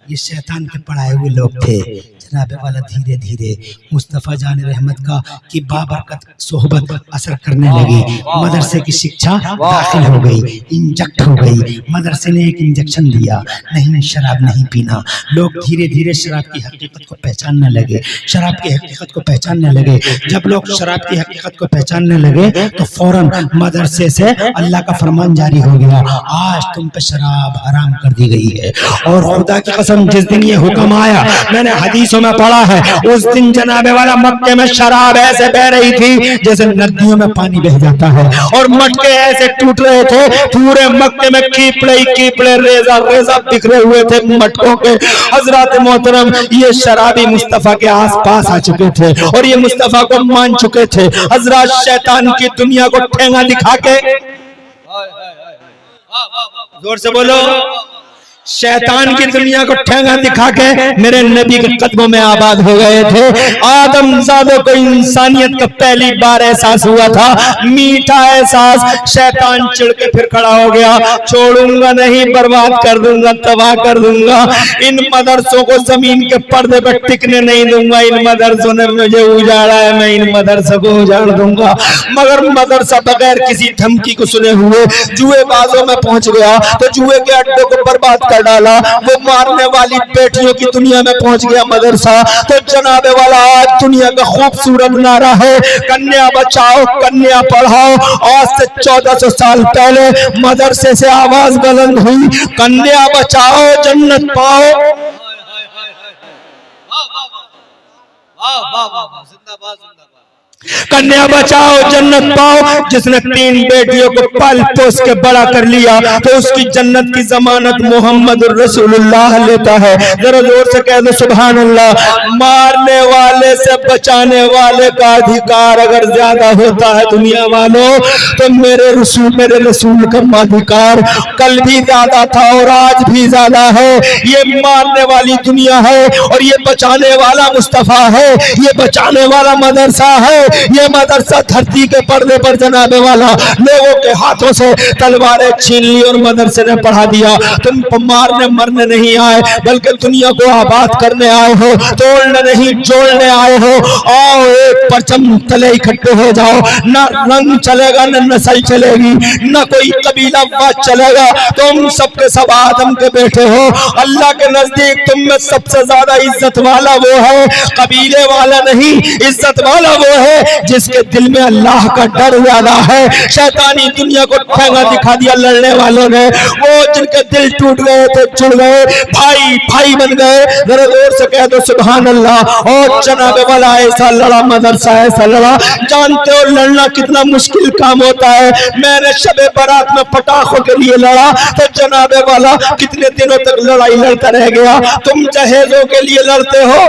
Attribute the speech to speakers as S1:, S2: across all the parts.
S1: ये शैतान के पढ़ाए हुए लोग थे। जनाबे वाला धीरे धीरे मुस्तफ़ा जान रहमत का की बाबरकत सोहबत असर करने लगी। मदरसे की शिक्षा दाखिल हो गई, इंजेक्ट हो गई। मदरसे ने एक इंजेक्शन दिया, नहीं शराब नहीं पीना। लोग धीरे धीरे शराब की हकीकत को पहचानने लगे, शराब की हकीकत को पहचानने लगे। जब लोग शराब की हकीकत को पहचानने लगे तो फौरन मदरसे से अल्लाह का फरमान जारी हो गया, आज तुम पे शराब हराम कर दी गई है। और खुदा की कसम जिस दिन ये हुक्म आया, मैंने हदीसों में पढ़ा है, उस दिन जनाबे वाला मक्के में शराब ऐसे बह रही थी जैसे नदियों में पानी बह जाता है, और मटके ऐसे टूट रहे थे, पूरे मक्के में कीपड़े ही कीपड़े, रेजा रेजा बिखरे हुए थे मटकों के। हजरत मोहतरम ये शराबी मुस्तफा के आसपास आ चुके थे और ये मुस्तफा को मान चुके थे। हजरत शैतान की दुनिया को ठेंगा दिखा के, जोर से बोलो, शैतान की दुनिया को ठेंगा दिखा के मेरे नबी के कदमों में आबाद हो गए थे। आदमजादों को इंसानियत का पहली बार एहसास हुआ था, मीठा एहसास। शैतान चिढ़ के फिर खड़ा हो गया, छोड़ूंगा नहीं, बर्बाद कर दूंगा, तबाह कर दूंगा। इन मदरसों को जमीन के पर्दे पर टिकने नहीं दूंगा। इन मदरसों ने मुझे उजाड़ा है, मैं इन मदरसों को उजाड़ दूंगा। मगर मदरसा बगैर किसी धमकी को सुने हुए जुएबाजों में पहुंच गया तो जुए के अड्डे को बर्बाद डाला। वो मारने वाली बेटियों की दुनिया में पहुंच गया मदरसा। तो जनाबे वाला आज दुनिया का खूबसूरत नारा है, कन्या बचाओ कन्या पढ़ाओ। आज से 1400 साल पहले मदरसे से आवाज बुलंद हुई, कन्या बचाओ जन्नत पाओ। कन्या बचाओ जन्नत पाओ। जिसने 3 बेटियों को पाल पोस के बड़ा कर लिया तो उसकी जन्नत की जमानत मोहम्मद रसूलुल्लाह लेता है। जरा जोर से कह दो सुभान अल्लाह। मारने वाले से बचाने वाले का अधिकार अगर ज्यादा होता है दुनिया वालों, तो मेरे रसूल का अधिकार कल भी ज्यादा था और आज भी ज्यादा है। ये मारने वाली दुनिया है और ये बचाने वाला मुस्तफा है, ये बचाने वाला मदरसा है। ये मदरसा धरती के पर्दे पर जनाबे वाला लोगों के हाथों से तलवारें छीन ली और मदरसे ने पढ़ा दिया। तुम मारने मरने नहीं आए बल्कि दुनिया को आबाद करने आए हो, तोड़ने नहीं जोड़ने आए हो। आओ एक परचम तले इकट्ठे हो जाओ। न रंग चलेगा, न नस्ल चलेगी, न कोई कबीला बात चलेगा। तुम सबके सब आदम के बेटे हो। अल्लाह के नजदीक तुम में सबसे ज्यादा इज्जत वाला वो है, कबीले वाला नहीं। इज्जत वाला वो है जिसके दिल में अल्लाह का डर ज्यादा है। शैतानी दुनिया को ठेंगा दिखा दिया लड़ने वालों ने। वो जिनके दिल टूट गए थे, जुड़ गए, भाई भाई बन गए। जरा जोर से कह दो सुभान अल्लाह। और जनाबे वाला ऐसा लड़ा मदरसा, ऐसा लड़ा। जानते हो लड़ना कितना मुश्किल काम होता है। मैंने शबे बारात में पटाखों के लिए लड़ा तो जनाबे वाला कितने दिनों तक लड़ाई लड़ता रह गया। तुम जहेजों के लिए लड़ते हो।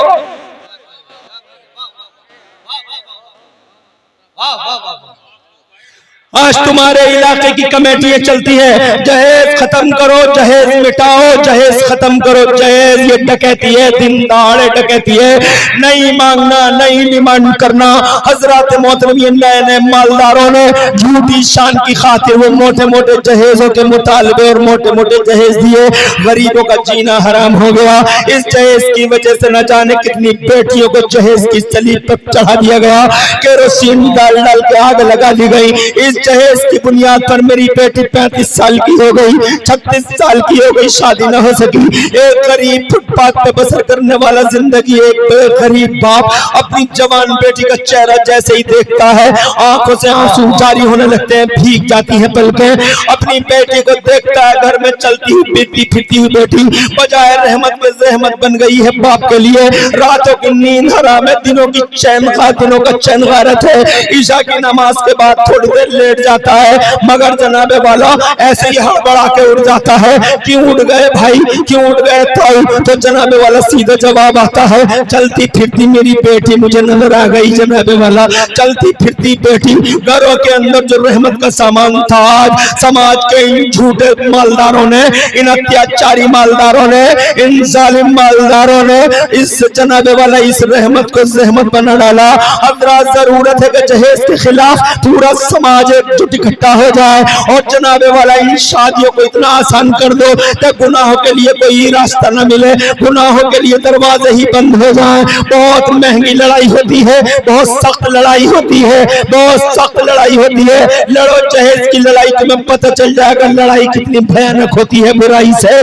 S1: आज तुम्हारे इलाके की कमेटियां चलती है, जहेज खत्म करो, जहेज मिटाओ, जहेज खत्म करो। जहेज ये डकैती है, दिन दहाड़े डकैती है। नहीं मांगना, नहीं डिमांड करना। हजरत मोहतरम ये नए नए मालदारों ने झूठी शान की खातिर वो मोटे मोटे जहेजों के मुतालबे और मोटे मोटे जहेज दिए। गरीबों का जीना हराम हो गया। इस जहेज की वजह से न जाने कितनी बेटियों को जहेज की सलीब पर चढ़ा दिया गया, केरोसिन डाल डाल के आग लगा दी गई। इस जहेज की बुनियाद पर मेरी बेटी 35 साल की हो गई, 36 साल की हो गई, शादी न हो सकी। एक गरीब फुटपाथ पे बसर करने वाला जिंदगी, एक गरीब बाप अपनी जवान बेटी का चेहरा जैसे ही देखता है आंखों से आंसू जारी होने लगते हैं, भीग जाती है पलकें। अपनी बेटी को देखता है घर में चलती हुई बीती फिरती हुई बेटी बजाय रहमत में जहमत बन गई है बाप के लिए। रातों की नींद हराम है, दिनों की चैन दिनों का चैन गारत है। ईशा की नमाज के बाद थोड़ी देर लेट जाता है, मगर जनाबे वाला ऐसे ही हड़बड़ा के उठ जाता है। क्यों उठ गए भाई, क्यों उठ गए ताऊ? तो जनाबे वाला सीधा जवाब आता है, चलती फिरती मेरी बेटी मुझे नजर आ गई। जनाबे वाला चलती फिरती बेटी, घरों के अंदर जो रहमत का सामान था, आज समाज के इन झूठे मालदारों ने, इन अत्याचारी मालदारों ने, इन जालिम मालदारों ने इस जनाबे वाला इस रहमत को जहमत बना डाला। हजरत जरूरत है कि जहेज के खिलाफ पूरा समाज एकजुट इकट्ठा हो जाए और जनाबे वाला इन शादियों को इतना आसान कर दो कि गुनाहों के लिए कोई रास्ता न मिले, गुनाहों के लिए दरवाजे ही बंद हो जाए। बहुत महंगी लड़ाई होती है, बहुत सख्त लड़ाई होती है, बहुत सख्त लड़ाई होती है। लड़ो जहेज की लड़ाई, तुम्हें पता चल जाएगा लड़ाई कितनी भयानक होती है बुराई से,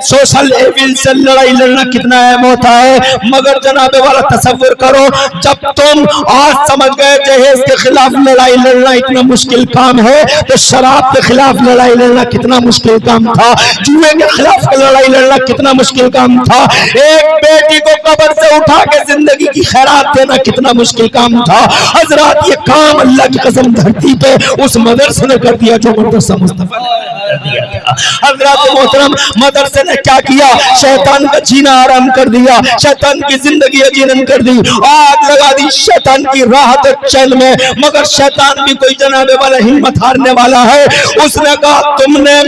S1: सोशल एविल से लड़ाई लड़ना कितना अहम होता है। मगर जनाबे वाला तसव्वुर करो, जब तुम आज समझ गए जहेज के खिलाफ लड़ाई लड़ना इतना मुश्किल काम है, तो शराब के खिलाफ लड़ाई लड़ना कितना मुश्किल काम था, जुए के खिलाफ लड़ाई लड़ना कितना मुश्किल काम था, एक बेटी को कब्र से उठा के जिंदगी की खैरात देना कितना मुश्किल काम था। हजरात, ये काम अल्लाह की कसम धरती पे उस मदरसे ने कर दिया जो मदरसा मुस्तफा ने कर दिया था। हजरात मोहतरम, मदरसे ने क्या किया? शैतान का जीना आराम कर दिया, शैतान की जिंदगी अजीरन कर दी, आग लगा दी शैतान की राहत चैन में। मगर शैतान भी कोई जनाबे वाला हिम्मत हारने वाला है। उसने कहा तुमने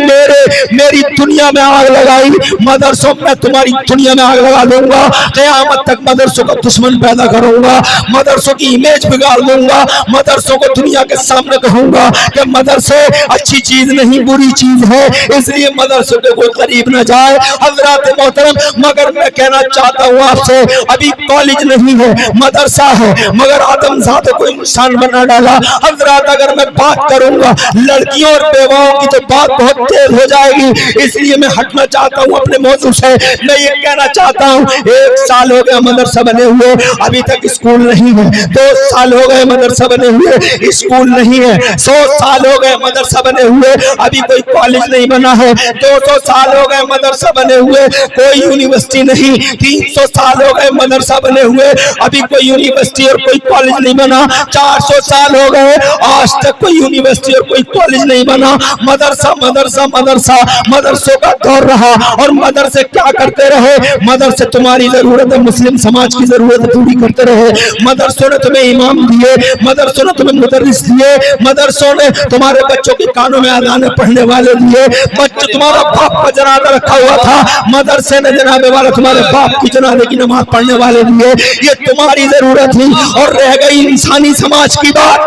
S1: मेरी दुनिया में आग लगाई, मदरसों में तुम्हारी दुनिया में आग लगा दूंगा, क़यामत तक मदरसों का दुश्मन पैदा करूंगा, मदरसों की इमेज बिगाड़ दूंगा, मदरसों को दुनिया के सामने कहूंगा कि मदरसे अच्छी चीज नहीं बुरी चीज है, इसलिए मदरसों के कोई करीब न जाए। हजरात मोहतरम, मगर मैं कहना चाहता हूँ आपसे, अभी कॉलेज नहीं है, मदरसा है, मगर आदमजादे को इंसान बना डाला। हजरात, अगर मैं बात करूंगा लड़कियों और बेवाओं की तो बात बहुत तेज हो जाएगी, इसलिए मैं हटना चाहता हूँ अपने मौजू से। मैं ये कहना चाहता हूँ, 1 साल हो गया मदरसा बने हुए, अभी तक स्कूल नहीं है। 2 साल हो गए मदरसा बने हुए, स्कूल नहीं है। 100 साल हो गए मदरसा बने हुए, अभी कोई कॉलेज नहीं बना है। 200 साल हो गए मदरसा बने हुए, कोई यूनिवर्सिटी नहीं। 300 साल हो गए मदरसा बने हुए, अभी कोई यूनिवर्सिटी और कोई कॉलेज नहीं बना। 400 साल हो गए, आज तक कोई यूनिवर्सिटी और कोई कॉलेज नहीं बना। मदरसा मदरसा मदरसा, मदरसों का दौर रहा। और मदरसे क्या करते रहे? मदरसे तुम्हारी जरूरत है, मुस्लिम समाज की जरूरत पूरी करते रहे। मदरसों ने तुम्हें इमाम दिए, मदरसों ने तुम्हें मुदर्रिस दिए, मदरसों ने तुम्हारे बच्चों के कानों में अज़ानें पढ़ने वाले दिए। बच्चे, तुम्हारा बाप का जनाजा रखा हुआ था, मदरसे ने जनाबे वाला तुम्हारे बाप की जनाजे की नमाज पढ़ने वाले दिए। ये तुम्हारी जरूरत थी। और रह गई इंसानी समाज की बात,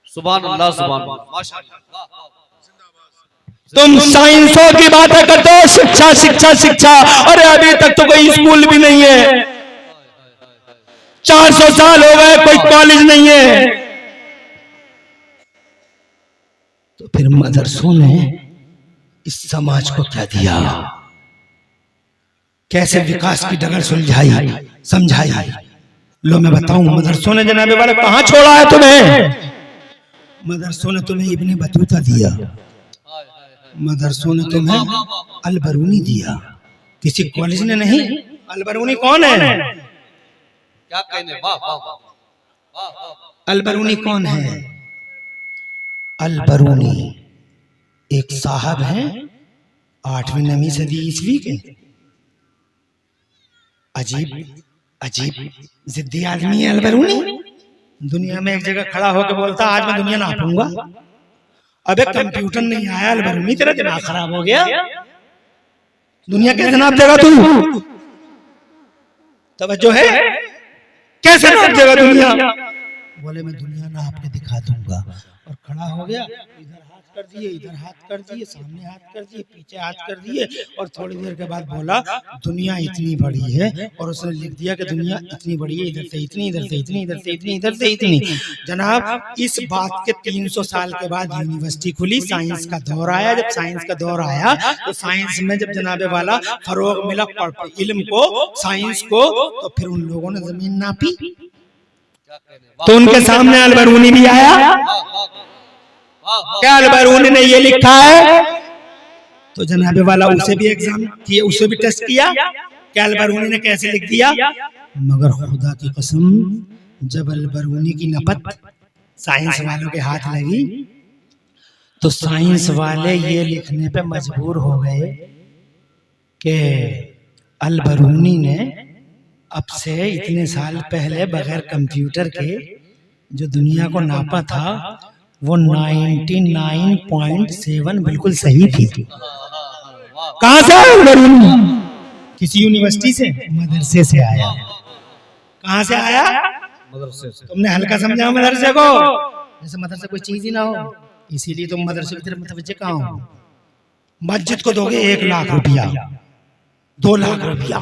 S2: सुभान अल्लाह, सुभान अल्लाह।
S1: तुम साइंसों की बातें करते हो, शिक्षा शिक्षा शिक्षा, अरे अभी तक तो कोई स्कूल भी नहीं है। 400 साल हो गए, कोई कॉलेज नहीं है। तो फिर मदरसों ने इस समाज को क्या दिया? कैसे विकास की डगर सुलझाई, समझाई? लो मैं बताऊं, मदरसों ने जनाबे वाला कहां छोड़ा है तुम्हें? मदरसों ने तुम्हें इब्ने बतूता दिया, मदरसों ने तुम्हें अल बरूनी दिया, किसी कॉलेज ने नहीं। अल बरूनी कौन है?
S2: क्या कहने, वाह वाह वाह।
S1: अल बरूनी कौन है? अल बरूनी एक साहब हैं 8वीं 9वीं सदी ईस्वी के। अजीब अजीब जिद्दी आदमी है अल बरूनी। दुनिया में एक जगह खड़ा होकर बोलता आज मैं दुनिया नापूंगा। अबे कंप्यूटर नहीं आया अल बरूनी, तेरा दिमाग खराब हो गया? दुनिया कैसे नाप देगा तू? तवज्जो है? कैसे नाप देगा दुनिया? बोले मैं दुनिया नाप के दिखा दूंगा। और खड़ा हो गया, इधर हाथ कर दिए, इधर हाथ कर दिए, सामने हाथ कर दिए, पीछे हाथ कर दिए। और थोड़ी देर के बाद बोला दुनिया इतनी बड़ी है। और उसने लिख दिया कि दुनिया इतनी बड़ी है, इधर से इतनी, इधर से इतनी, इधर से इतनी, इधर से इतनी। जनाब, इस बात के 300 साल के बाद यूनिवर्सिटी खुली, साइंस का दौर आया। जब साइंस का दौर आया तो साइंस में जब जनाबे वाला फरोग मिला इल्म को, साइंस को, तो फिर उन लोगों ने जमीन नापी। तो उनके सामने अल बरूनी भी आया। क्या अल बरूनी ने ये लिखा है? तो जनाबे वाला उसे भी एग्जाम किया, उसे भी टेस्ट किया। क्या अल बरूनी ने कैसे लिख दिया? मगर खुदा की कसम, जब अल बरूनी की नपत साइंस वालों के हाथ लगी तो साइंस वाले ये लिखने पे मजबूर हो गए कि अल बरूनी ने अब से इतने साल पहले बगैर कंप्यूटर के जो दुनिया को नापा था वो 99.7 बिल्कुल सही थी। कहां से अल बरूनी? किसी यूनिवर्सिटी से, मदरसे से आया। कहाँ से आया?
S2: मदरसे से।
S1: तुमने हल्का समझा मदरसे को, जैसे मदरसे कोई चीज ही ना हो, इसीलिए तुम मदरसे की तरफ मुतवज्जे कहाँ हो? मस्जिद को दोगे 1 लाख रुपया, 2 लाख रुपया।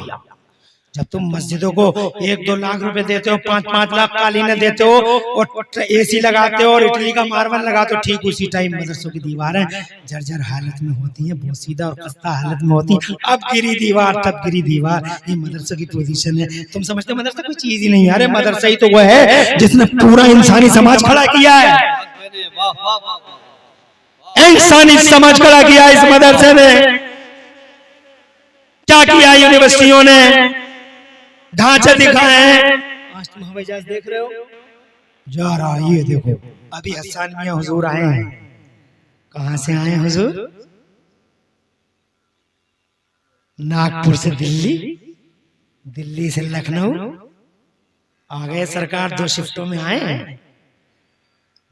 S1: जब तुम मस्जिदों को 1-2 लाख रुपए देते हो, 5-5 लाख कालीने देते हो और एसी लगाते हो और इटली का मार्बल लगाते हो, ठीक उसी टाइम मदरसों की दीवारें जर्जर हालत में होती हैं, बोसीदा और खस्ता हालत में होती हैं। अब गिरी दीवार, तब गिरी दीवार, ये मदरसों की पोजीशन है। तुम समझते हो मदरसा कोई चीज ही नहीं है? अरे मदरसा ही तो वो है जिसने पूरा इंसानी समाज खड़ा किया है। इंसानी समाज खड़ा किया इस मदरसे ने। क्या किया यूनिवर्सिटियों ने? ढांचे दिखाए हैं। आज तुम हवाई जहाज देख रहे हो जा रहा, ये देखो अभी हसन मियां हुजूर आए हैं। कहां से आए हुजूर? नागपुर से दिल्ली, दिल्ली से लखनऊ आ गए। सरकार 2 शिफ्टों में आए हैं।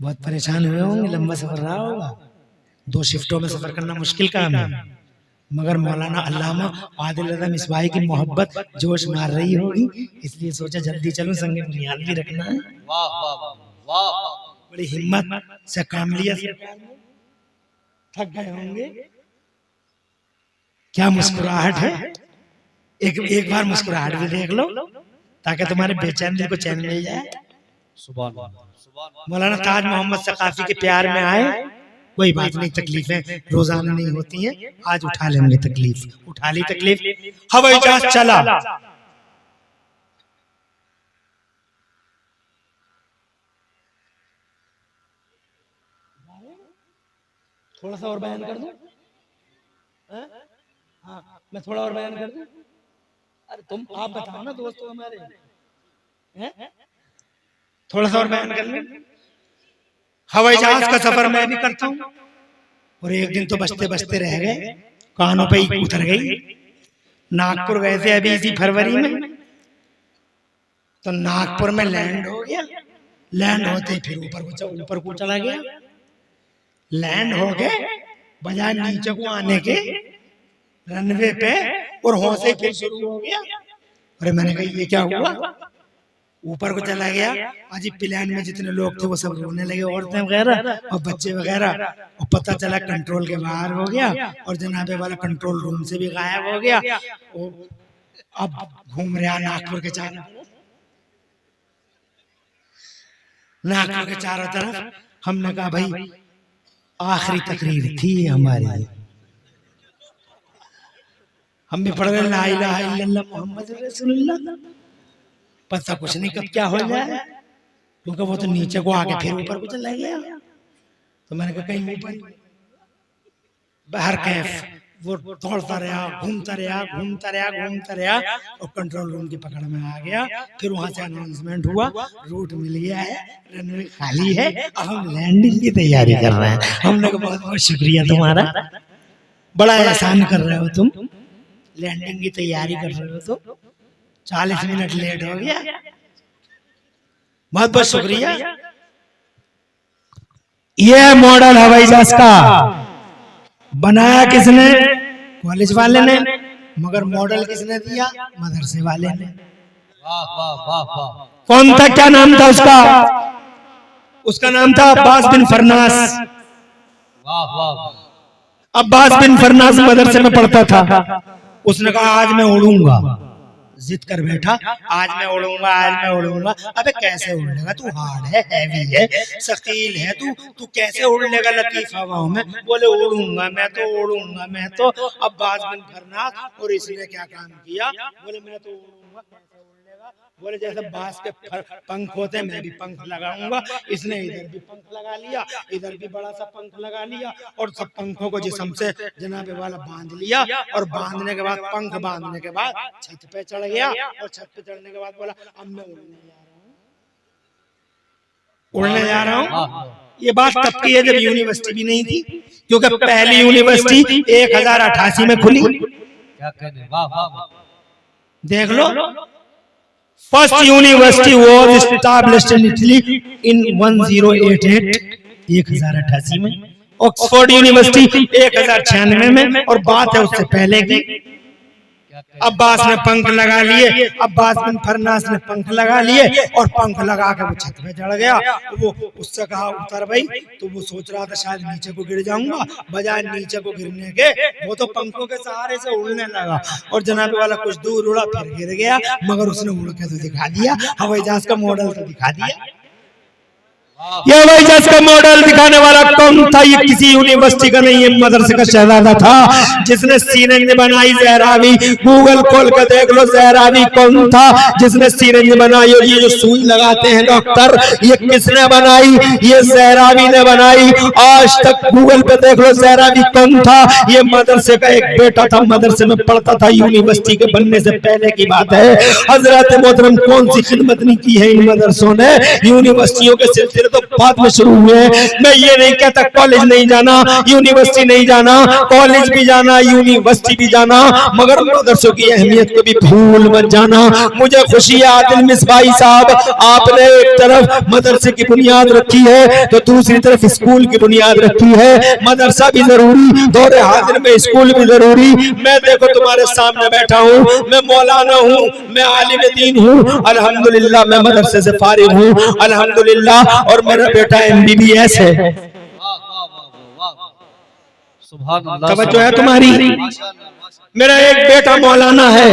S1: बहुत परेशान हुए होंगे, लंबा सफर रहा होगा। 2 शिफ्टों में सफर करना मुश्किल काम है, मगर मौलाना अल्लामा आदिल अज़म इस्बाई की मोहब्बत जोश मार रही होगी, इसलिए सोचा जल्दी चलूं, संगे बुनियाद भी रखना है।
S2: वाह वाह वाह,
S1: बड़ी हिम्मत से काम लिया। थक गए होंगे। क्या मुस्कुराहट है! एक बार मुस्कुराहट भी देख लो ताकि तुम्हारे बेचैन दिल को चैन मिल जाए।
S2: सुभान अल्लाह।
S1: मौलाना ताज मोहम्मद सकाफी के प्यार में आए। कोई बात नहीं, तकलीफें रोजाना नहीं होती हैं, आज उठा लेंगे तकलीफ। उठा ली तकलीफ, हवाई जहाज चला। थोड़ा सा और बयान कर दूं? हाँ, मैं थोड़ा और बयान कर दूं? अरे तुम आप बताओ ना दोस्तों हमारे, थोड़ा सा और बयान कर लें। हवाई जहाज का सफर मैं भी करता हूँ, और एक दिन तो बचते बचते रह गए, कानों पे ही उतर गई। नागपुर गए थे अभी इसी फरवरी में, तो नागपुर में लैंड हो गया। लैंड होते ही फिर ऊपर को चला गया। लैंड हो गए, बजाय नीचे को आने के रनवे पे, और होंसे फिर शुरू हो गया। अरे मैंने कहा ये क्या हुआ? ऊपर को चला गया। आज प्लेन में जितने लोग थे वो सब रोने लगे, औरतें वगैरह और बच्चे वगैरह, और पता चला कंट्रोल के बाहर हो गया, और जनाबे वाला कंट्रोल रूम से भी गायब हो गया। अब घूम रहा नागपुर के चारों, नागपुर के चारों तरफ। हमने कहा भाई आखिरी तकरीर थी हमारी, हम भी पढ़ रहे ला इलाहा इल्लल्लाह मुहम्मद रसूलुल्लाह। पता कुछ नहीं कब क्या हो जाए, क्योंकि वो तो नीचे को आके फिर ऊपर को चला गया। तो मैंने कहा कहीं ऊपर बाहर कैफ, वो दौड़ता रहा, घूमता रहा, और कंट्रोल रूम की पकड़ में आ गया। फिर वहां से अनाउंसमेंट हुआ, रूट मिल गया है, रनवे खाली है, अब हम लैंडिंग की तैयारी कर रहे हैं। हमने कहा बहुत बहुत शुक्रिया तुम्हारा, बड़ा एहसान कर रहे हो तुम, लैंडिंग की तैयारी कर रहे हो। तो 40 मिनट लेट हो गया, बहुत बहुत शुक्रिया। यह मॉडल हवाई जहाज का बनाया किसने? कॉलेज वाले ने, मगर मॉडल किसने दिया? मदरसे वाले ने।
S2: वाह वाह वाह वाह।
S1: कौन था, क्या नाम था उसका? उसका नाम था अब्बास बिन फरनास।
S2: वाह वाह।
S1: अब्बास बिन फरनास मदरसे में पढ़ता था। उसने कहा आज मैं उड़ूंगा, जिद कर बैठा, आज मैं उड़ूंगा, आज मैं उड़ूंगा। अबे कैसे उड़ लेगा तू? हार्ड है, हैवी है, सकील है, तू कैसे उड़ लेगा लतीफ हवाओं में? बोले उड़ूंगा मैं तो, उड़ूंगा मैं तो। अब्बास बिन फरनास, और इसने क्या काम किया? बोले मैं तो उड़ूंगा, कैसे उड़ लेगा? बोले जैसे बांस के पंख होते हैं, मैं भी पंख लगाऊंगा। इसने इधर भी पंख लगा लिया, इधर भी बड़ा सा पंख लगा लिया, और सब पंखों को जिस्म से जनाबे वाला बांध लिया। और बांधने के बाद, पंख बांधने के बाद छत पे चढ़ गया, और छत पे चढ़ने के बाद बोला अब मैं उड़ने जा रहा हूँ। ये बात तब की है जब यूनिवर्सिटी भी नहीं थी, क्योंकि पहली यूनिवर्सिटी 1088 में खुली।
S2: क्या कहने, वाह वाह।
S1: देख लो, first university was established in Italy in 1088, 1088 में। ऑक्सफोर्ड यूनिवर्सिटी 1096 में, और बात है उससे पहले की। अब्बास ने पंख लगा लिए, अब्बास बिन फरनास ने पंख लगा लिए और पंख लगा के वो छत पे चढ़ गया। वो उससे कहा उतर भाई, तो वो सोच रहा था शायद नीचे को गिर जाऊंगा, बजाय नीचे को गिरने के वो तो पंखों के सहारे से उड़ने लगा और जनाब वाला कुछ दूर उड़ा फिर गिर गया, मगर उसने उड़ के तो दिखा दिया, हवाई जहाज का मॉडल तो दिखा दिया। ये हवाई जहाज का मॉडल दिखाने वाला कौन था? ये किसी यूनिवर्सिटी का नहीं, ये मदरसे का शहजादा था जिसने सिरिंज बनाई ज़हरावी। गूगल खोल कर देख लो ज़हरावी कौन था जिसने सिरिंज बनाई। और ये जो सुई लगाते हैं डॉक्टर, ये किसने बनाई? ये ज़हरावी ने बनाई। आज तक गूगल पे देख लो ज़हरावी कौन था। ये मदरसे का एक बेटा था, मदरसे में पढ़ता था, यूनिवर्सिटी के बनने से पहले की बात है। हजरत मोहतरम कौन सी खिदमत नहीं की है इन मदरसों ने। यूनिवर्सिटियों के सिलसिले तो बाद में शुरू हुए। मैं ये नहीं कहता कॉलेज नहीं जाना, यूनिवर्सिटी नहीं जाना, कॉलेज भी जाना, यूनिवर्सिटी भी जाना, मगर मदरसों की अहमियत को भी भूल मत जाना। मुझे खुशी है आदिल मिसबाही साहब, आपने एक तरफ मदरसे की बुनियाद रखी है तो दूसरी तरफ स्कूल की बुनियाद रखी है। मदरसा भी जरूरी, दौरे हाजिर में स्कूल भी जरूरी। मैं देखो तुम्हारे सामने बैठा हूँ, मैं मौलाना हूँ, मैं आलिम दीन हूँ, अल्हम्दुलिल्लाह मैं मदरसे से फारिग हूँ अल्हम्दुलिल्लाह, और मेरा बेटा MBBS है। तवज्जो है तुम्हारी? मेरा एक बेटा मौलाना है,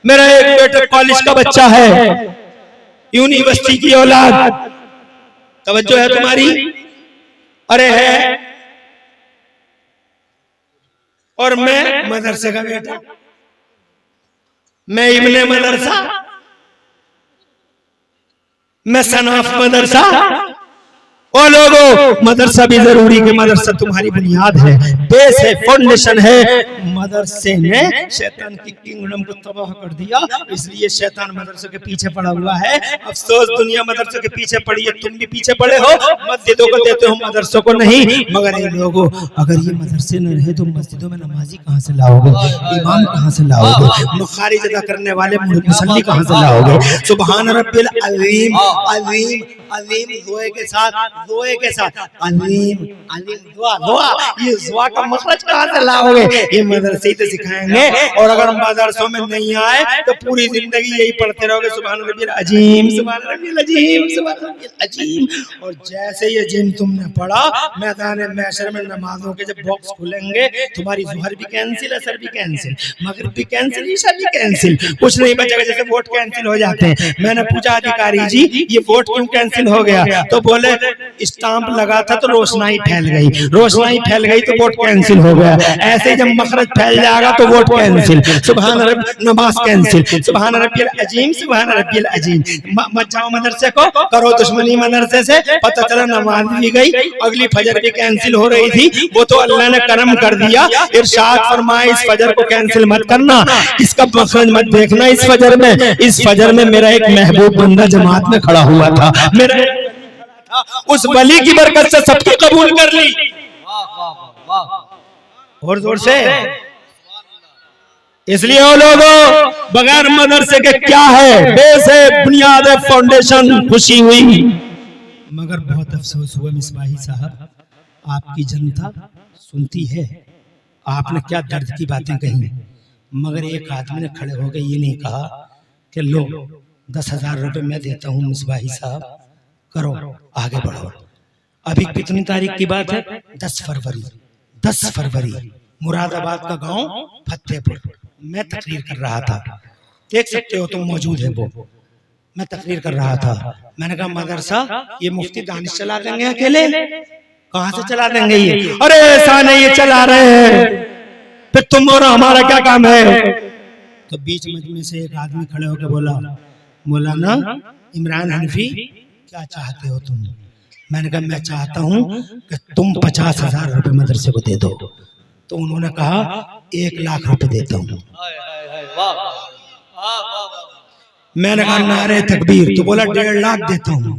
S1: मेरा एक बेटा कॉलेज का बच्चा है, यूनिवर्सिटी की औलाद। तवज्जो है तुम्हारी? अरे है। और मैं मदरसे का बेटा, मैं इब्ने मदरसा, मैं सनाफ मदरसा। और लोगों, मदरसा भी जरूरी कि मदरसा तुम्हारी बुनियाद है, बेस है, फाउंडेशन है। मदरसे ने शैतान की किंगडम को तबाह कर दिया, इसलिए शैतान मदरसे के पीछे पड़ा हुआ है। अफसोस दुनिया मदरसे के पीछे पड़ी है, तुम भी पीछे पड़े हो। मस्जिदों को देते हो, मदरसों को नहीं। मगर ये लोगों, अगर ये मदरसे न रहे तो मस्जिदों में नमाजी कहाँ से लाओगे, इमाम कहाँ से लाओगे, मुखारिज अदा करने वाले मुसल्ली कहाँ से लाओगे? सुभान रब्बिल अज़ीम, अज़ीम अज़ीम दुआ के साथ, दुआ के साथ अज़ीम अज़ीम दुआ, दुआ, ये दुआ का मखरज कहाँ से लाओगे? ये मदरसे तो सिखाएंगे। और अगर मदरसों में नहीं आए तो पूरी जिंदगी यही पढ़ते रहोगे, सुभान रब्बिल अज़ीम, सुभान रब्बिल अज़ीम, सुभान रब्बिल अज़ीम। और जैसे ये जिन तुमने पढ़ा, मैदान महशर में नमाजों के जब बॉक्स खुलेंगे, तुम्हारी ज़ुहर भी कैंसिल, असर भी कैंसिल, मगरिब भी कैंसिल, ईशा भी कैंसिल, कुछ नहीं बचेगा। जैसे वोट कैंसिल हो जाते हैं। मैंने पूछा अधिकारी जी ये वोट क्यों कैंसिल हो गया? तो बोले स्टाम्प लगा था तो रोशनाई फैल गई, रोशनाई फैल गई तो वोट कैंसिल हो गया। ऐसे जब मखरज फैल जाएगा तो वोट कैंसिल, सुभान रब्ब, नमाज कैंसिल, सुभान रब्बिल अज़ीम, सुभान रब्बिल अज़ीम। मत जाओ मदरसे को, करो दुश्मनी मदरसे से। पता चला नमाज भी गई, अगली फजर भी कैंसिल हो रही थी, वो तो अल्लाह ने करम कर दिया। इरशाद फरमाए इस फजर को कैंसिल मत करना, इसका मखरज मत देखना। इस फजर में मेरा एक महबूब बंदा जमात में खड़ा हुआ था, मेरा उस वली की बरकत से सबकी कबूल कर ली। और जोर से। इसलिए वो लोगों, बगैर मदरसे के क्या है? बेस है, बुनियाद है, फाउंडेशन। खुशी हुई, मगर बहुत अफसोस हुआ मिसबाही साहब, आपकी जनता सुनती है, आपने क्या दर्द की बातें कही, मगर एक आदमी ने खड़े होकर ये नहीं कहा कि लो 10,000 रुपए मैं देता हूँ मिसबाही साहब, करो आगे बढ़ो। अभी कितनी तारीख की बात है? 10 फरवरी, 10 फरवरी मुरादाबाद का गांव फतेहपुर, मैं तकरीर कर रहा था, देख सकते हो तुम मौजूद है वो, मैं तकरीर कर रहा था। मैंने कहा मदरसा ये मुफ्ती दानिश चला देंगे अकेले? कहाँ से चला देंगे ये? अरे ऐसा नहीं, ये चला रहे हैं, फिर तुम और हमारा क्या काम है? तो बीच मजमे से एक आदमी खड़े होकर बोला, मौलाना इमरान हनफी क्या चाहते हो तुम? मैंने कहा मैं चाहता हूँ कि तुम 50,000 रुपए मदरसे को दे दो। तो उन्होंने कहा 1 लाख रुपए देता हूँ। मैंने कहा नारे तकबीर। तो बोला 1.5 लाख देता हूँ।